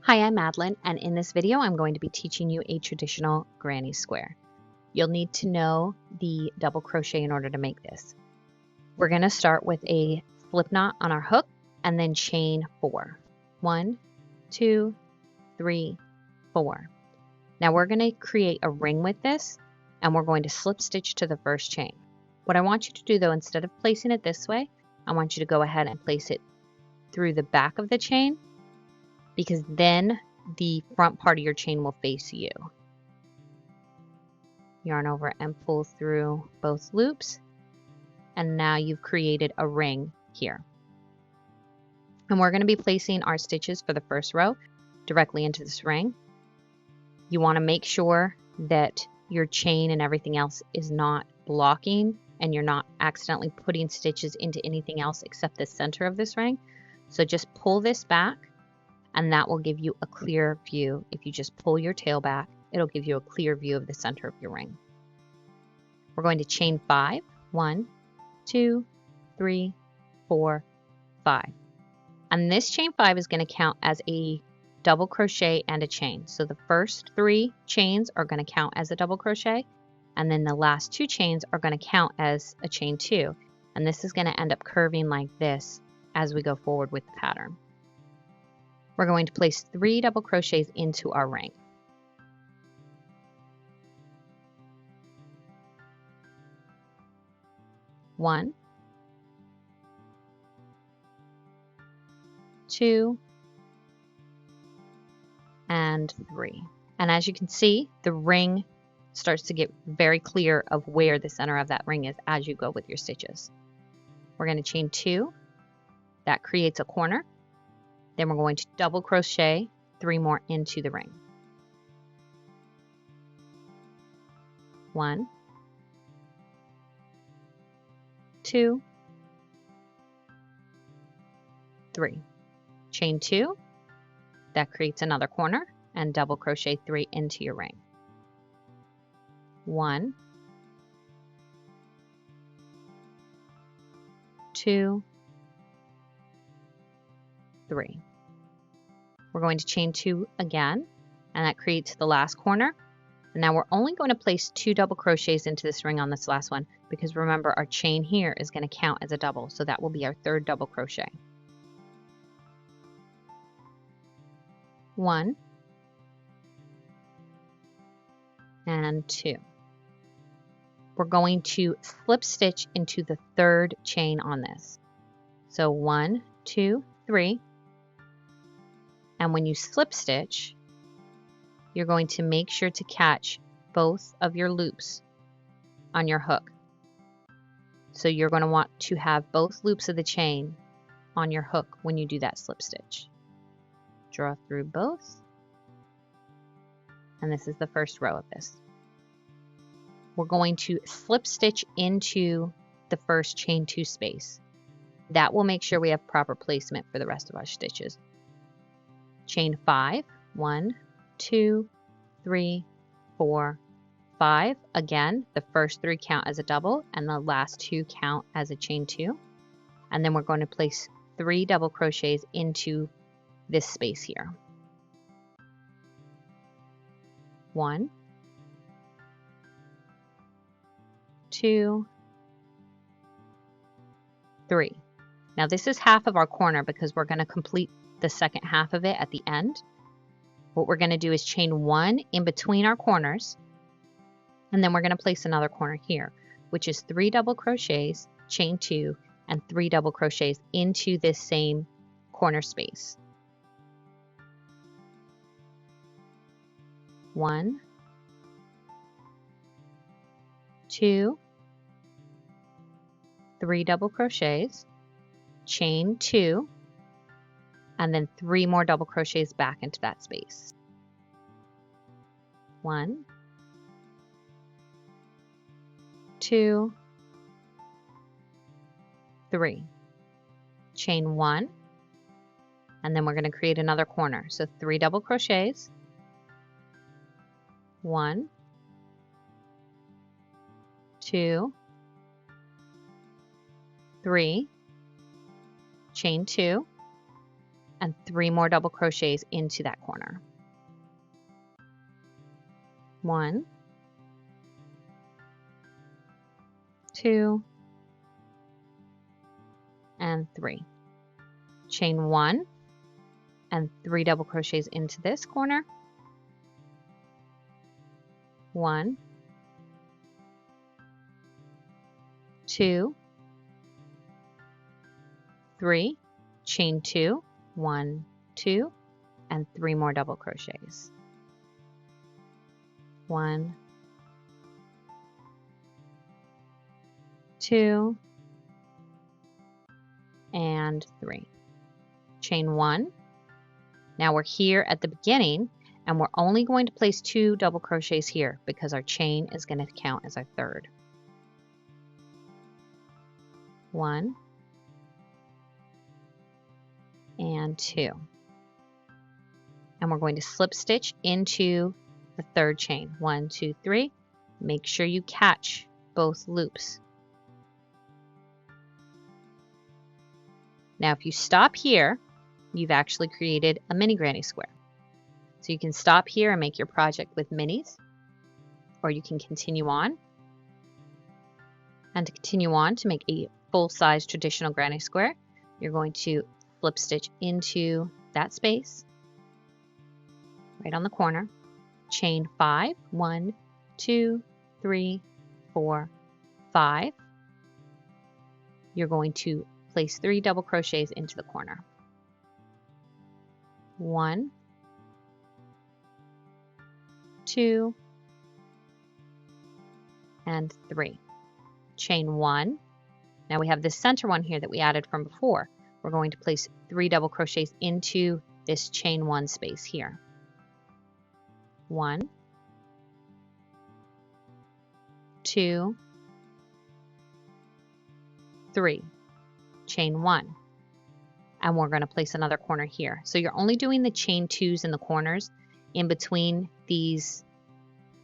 Hi, I'm Madeline, and in this video I'm going to be teaching you a traditional granny square. You'll need to know the double crochet in order to make this. We're going to start with a slip knot on our hook and then chain 4. 1, 2, 3, 4. Now we're going to create a ring with this, and we're going to slip stitch to the first chain. What I want you to do though, instead of placing it this way, I want you to go ahead and place it through the back of the chain, because then the front part of your chain will face you. Yarn over and pull through both loops, and now you've created a ring here. And we're going to be placing our stitches for the first row directly into this ring. You want to make sure that your chain and everything else is not blocking, and you're not accidentally putting stitches into anything else except the center of this ring. So just pull this back, and that will give you a clear view. If you just pull your tail back, it'll give you a clear view of the center of your ring. We're going to chain 5. 1, 2, 3, 4, 5. And this chain 5 is going to count as a double crochet and a chain. So the first 3 chains are going to count as a double crochet, and then the last 2 chains are going to count as a chain 2. And this is going to end up curving like this as we go forward with the pattern. We're going to place 3 double crochets into our ring. One, 2, and 3. And as you can see, the ring starts to get very clear of where the center of that ring is as you go with your stitches. We're going to chain 2. That creates a corner. Then we're going to double crochet 3 more into the ring. 1, 2, 3. Chain 2. That creates another corner, and double crochet 3 into your ring. 1, 2, 3. We're going to chain 2 again, and that creates the last corner. And now we're only going to place 2 double crochets into this ring on this last one, because remember, our chain here is going to count as a double, so that will be our 3rd double crochet. 1 and 2. We're going to slip stitch into the 3rd chain on this. So 1, 2, 3. And when you slip stitch, you're going to make sure to catch both of your loops on your hook. So you're going to want to have both loops of the chain on your hook when you do that slip stitch. Draw through both, and this is the first row of this. We're going to slip stitch into the first chain 2 space. That will make sure we have proper placement for the rest of our stitches. Chain 5. 1, 2, 3, 4, 5. Again, the first 3 count as a double, and the last 2 count as a chain 2. And then we're going to place 3 double crochets into this space here. 1, 2, 3. Now this is half of our corner, because we're going to complete the second half of it at the end. What we're going to do is chain 1 in between our corners, and then we're going to place another corner here, which is 3 double crochets, chain 2, and 3 double crochets into this same corner space. 1, 2, 3 double crochets, chain 2, and then 3 more double crochets back into that space. 1, 2, 3. Chain 1, and then we're going to create another corner. So 3 double crochets, 1, 2, 3, chain 2, and 3 more double crochets into that corner. 1, 2, and 3. Chain 1 and 3 double crochets into this corner. 1, 2, 3, chain 2, 1, 2, and 3 more double crochets. 1, 2, and 3. Chain 1. Now we're here at the beginning, and we're only going to place 2 double crochets here because our chain is going to count as our third. 1 and 2. And we're going to slip stitch into the third chain. 1, 2, 3. Make sure you catch both loops. Now if you stop here, you've actually created a mini granny square. So you can stop here and make your project with minis, or you can continue on. And to continue on to make a full-size traditional granny square, you're going to slip stitch into that space, right on the corner, chain 5, 1, 2, 3, 4, 5. You're going to place 3 double crochets into the corner. 1, 2, and 3. Chain 1. Now we have this center one here that we added from before. We're going to place 3 double crochets into this chain 1 space here. 1, 2, 3. Chain 1. And we're going to place another corner here. So you're only doing the chain 2s in the corners. In between these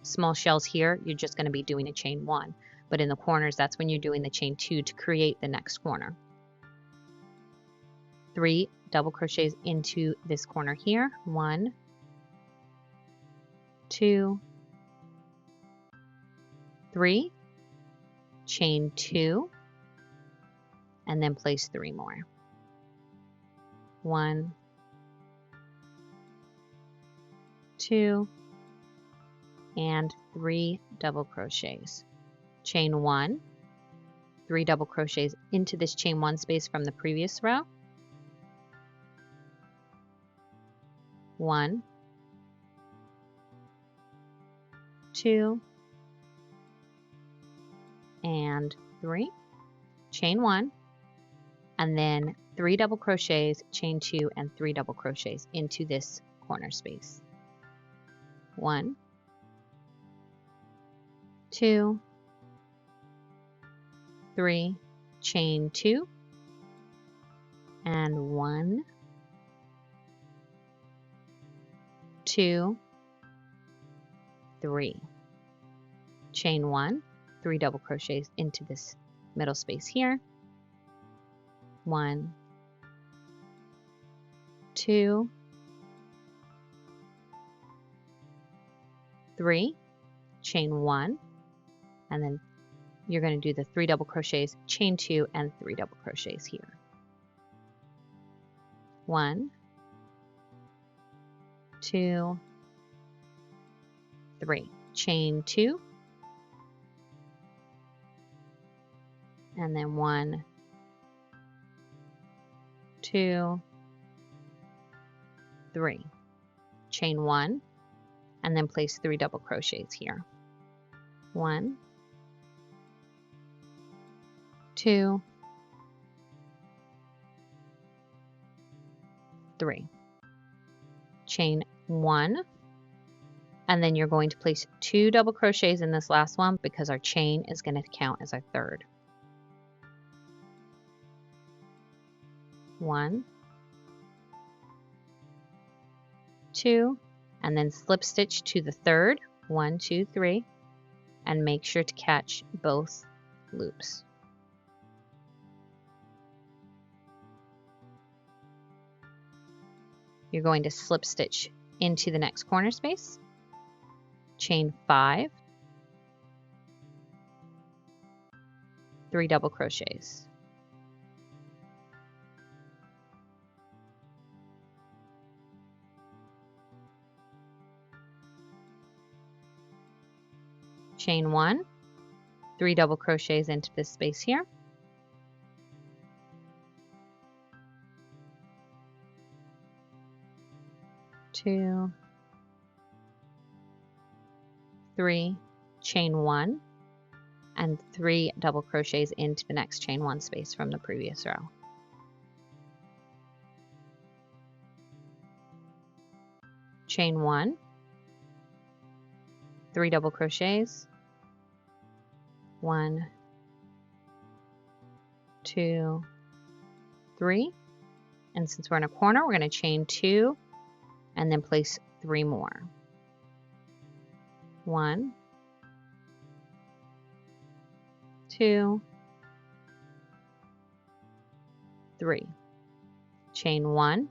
small shells here, you're just going to be doing a chain 1. But in the corners, that's when you're doing the chain 2 to create the next corner. 3 double crochets into this corner here. 1, 2, 3. Chain 2. And then place 3 more. 1, 2, and 3 double crochets. Chain 1, 3 double crochets into this chain 1 space from the previous row. 1, 2, and 3. Chain 1, and then 3 double crochets, chain 2, and 3 double crochets into this corner space. 1, 2, 3, chain 2, and 1, 2, 3. Chain 1, 3 double crochets into this middle space here. 1, 2, 3, chain 1, and then you're going to do the 3 double crochets, chain 2, and 3 double crochets here. 1, 2, 3, chain 2, and then 1, 2, 3, chain 1, and then place 3 double crochets here. 1, 2, 3. Chain 1, and then you're going to place 2 double crochets in this last one because our chain is going to count as our third. 1, 2, and then slip stitch to the third. 1, 2, 3, and make sure to catch both loops. you're going to slip stitch into the next corner space, chain 5, 3 double crochets. Chain 1, 3 double crochets into this space here. Two, 3, chain 1, and 3 double crochets into the next chain 1 space from the previous row. Chain 1, 3 double crochets, 1, 2, 3, and since we're in a corner, we're going to chain 2 and then place 3 more. 1, 2, 3. Chain 1,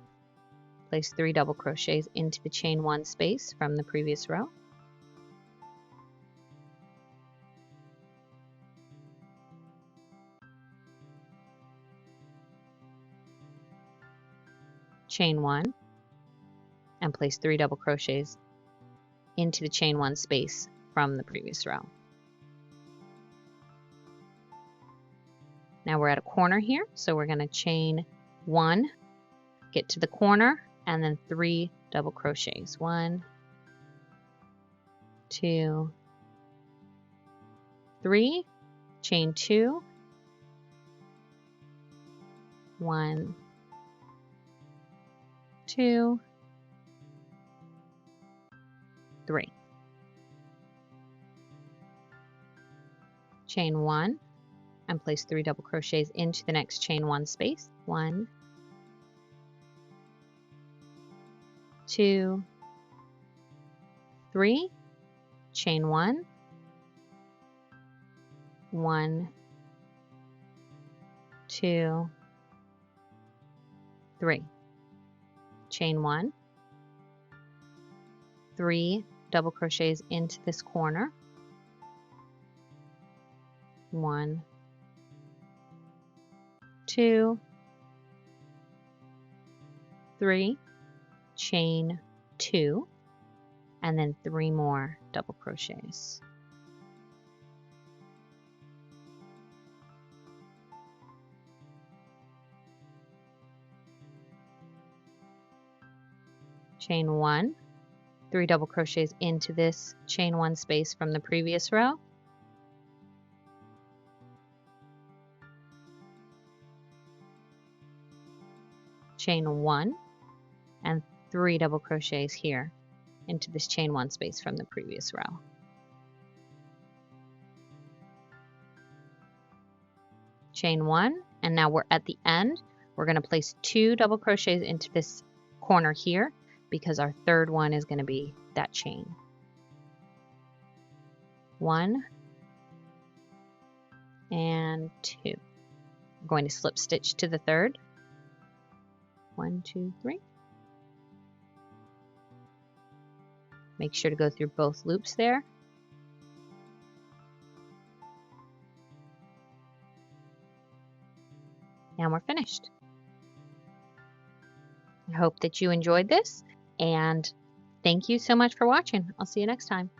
place 3 double crochets into the chain 1 space from the previous row. Chain 1 and place 3 double crochets into the chain 1 space from the previous row. Now we're at a corner here, so we're going to chain 1, get to the corner, and then 3 double crochets. 1, 2, 3, chain 2, 1, 2, 3. Chain 1 and place 3 double crochets into the next chain 1 space. 1, 2, 3, chain 1, 1, 2, 3. Chain 1, 3 double crochets into this corner. 1, 2, 3, chain 2, and then 3 more double crochets. Chain 1, 3 double crochets into this chain 1 space from the previous row. Chain 1 and 3 double crochets here into this chain 1 space from the previous row. Chain 1, and now we're at the end. We're going to place 2 double crochets into this corner here because our third one is going to be that chain. 1 and 2. We're going to slip stitch to the third. 1, 2, 3. Make sure to go through both loops there. And we're finished. I hope that you enjoyed this, and thank you so much for watching. I'll see you next time.